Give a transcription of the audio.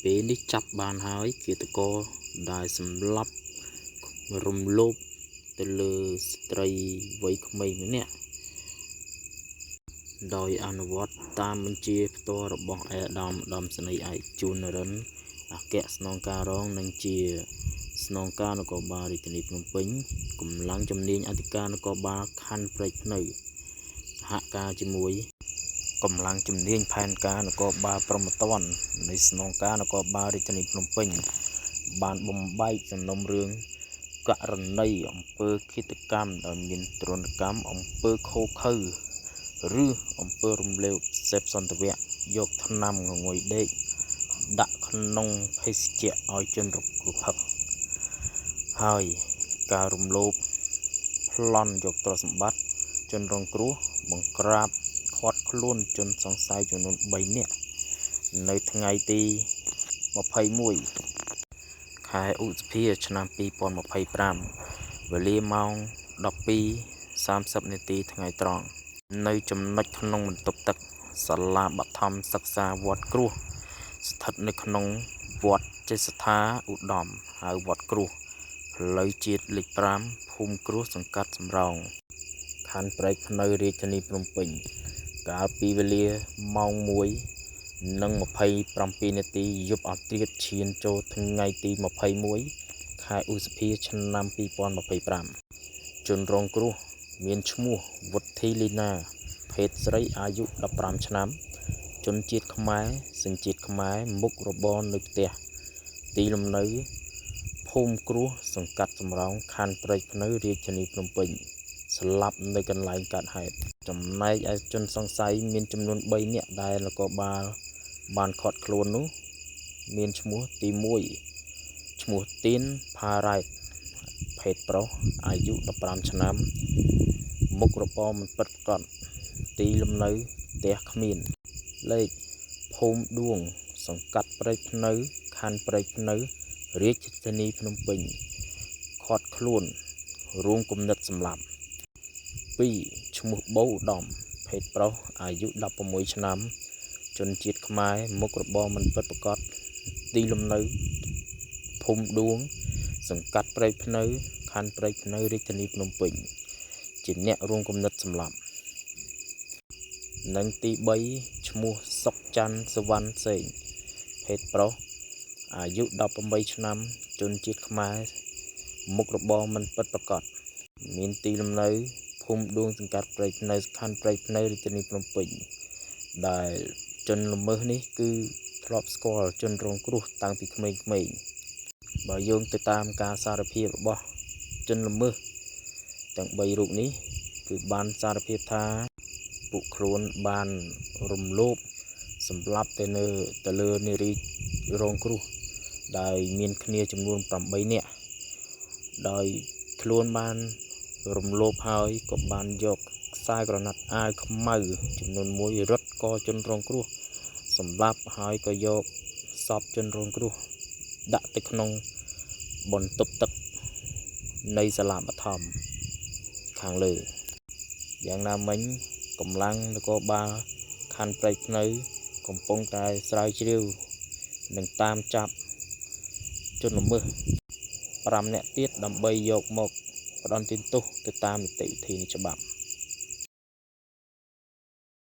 ពេលនេះចាប់បានហើយឃាតករដែលសម្លាប់រំលោភទៅលើស្ត្រីវ័យក្មេងម្នាក់ដោយអនុវត្តតាមបញ្ជាផ្ទាល់របស់អាដាមឧត្តមសេនីយ៍ឯកជួន នរិន អគ្គស្នងការរងនិងជាស្នងការនគរបាលរាជធានីភ្នំពេញកម្លាំងជំនាញអធិការនគរបាលខណ្ឌព្រែកភ្នៅសហការជាមួយកម្លាំងជំនាញផែនការនគរបាលព្រហ្មទណ្ឌនៃស្នងការនគរបាលរាជធានីភ្នំពេញបានបំបែកសំណុំរឿងករណីអំពើឃាតកម្មដោយមានទរណកម្មអំពើឃោរឃៅឬអំពើរំលោភសេពសន្តិវៈយកថ្នាំងងុយដេកដាក់ក្នុងភេសជ្ជៈឲ្យជនរងគ្រោះផឹកហើយការរំលោភប្លន់យកទ្រព្យសម្បត្តិជនរងគ្រោះបង្ក្រាបឃាត់ខ្លួនជនសង្ស័យចំនួន3នាក់នៅថ្ងៃទី21 ខែឧសភាឆ្នាំ2025វេលាម៉ោង 12:30 នាទីថ្ងៃត្រង់នៅចំណុចក្នុងបន្ទប់ទឹកសាលាបឋមសិក្សាវត្តគ្រួសស្ថិតនៅក្នុងវត្តចេស្ថាឧត្តមហៅវត្តគ្រួសផ្លូវជាតិលេខ 5 ភូមិគ្រួសសង្កាត់សំរោងខណ្ឌព្រែកភ្នៅរាជធានីភ្នំពេញកាលពីវេលាម៉ោង 1:27 នាទីយប់អធ្រាត្រឈានចូលថ្ងៃទី21 ខែឧសភាឆ្នាំ2025ជនរងគ្រោះមានឈ្មោះវុធីលីណាភេទស្រីអាយុ15ឆ្នាំជនជាតិខ្មែរសញ្ជាតិខ្មែរមុខរបរនៅផ្ទះទីលំនៅភូមិគ្រួសសង្កាត់សំរោងខណ្ឌព្រែកភ្នៅរាជធានីភ្នំពេញស្លាប់នៅកន្លែងកើតហេតុចំណែកឯជនសង្ស័យមានចំនួន3នាក់ដែលនគរបាលបានឃាត់ខ្លួននោះមានឈ្មោះទី1ឈ្មោះទីនផារ៉ែតភេទប្រុសអាយុ15ឆ្នាំមុខរបរមិនពិតប្រាកដទីលំនៅផ្ទះគ្មានលេខភូមិដួងសង្កាត់ព្រែកភ្នៅខណ្ឌព្រែកភ្នៅរាជធានីភ្នំពេញឃាត់ខ្លួនរួមគំនិតសម្លាប់2ឈ្មោះបូឧត្តមភេទប្រុសអាយុ16ឆ្នាំជនជាតិខ្មែរមុខរបរមិនពិតប្រាកដទីលំនៅភូមិដួងសង្កាត់ព្រែកភ្នៅខណ្ឌព្រែកភ្នៅរាជធានីភ្នំពេញជាអ្នករួមគំនិតសម្លាប់និងទី3ឈ្មោះសុកច័ន្ទសវណ្ណសេងភេទប្រុសអាយុ18ឆ្នាំជនជាតិខ្មែរមុខរបរមិនពិតប្រាកដមានទីលំនៅភូមិដួងសង្កាត់ព្រែកភ្នៅខណ្ឌព្រែកភ្នៅរាជធានីភ្នំពេញដែលជនល្មើសនេះគឺធ្លាប់ស្គាល់ជនរងគ្រោះតាំងពីក្មេងៗបើយោងទៅតាមការសារភាពរបស់ជនល្មើសទាំង3រូបនេះគឺបានសារភាពថាពួកខ្លួនបានរំលោភសម្លាប់ទៅលើនារីរងគ្រោះដែលមានគ្នាចំនួន8នាក់ដោយខ្លួនបានរំលោភហើយក៏បានយកខ្សែក្រណាត់អាវខ្មៅចំនួន1រត់កជនរងគ្រោះសម្លាប់ហើយក៏យកសពជនរងគ្រោះដាក់ទៅក្នុងបន្ទប់ទឹកនៃសាលាបឋមខាងលើយ៉ាងណាមិញកម្លាំងនគរបាលខណ្ឌព្រែកភ្នៅកំពុងតែស្រាវជ្រាវនិងតាមចាប់ជនល្មើស5នាក់ទៀតដើម្បីយកមកផ្ដន្ទាទោសទៅតាមនីតិវិធីនៃច្បាប់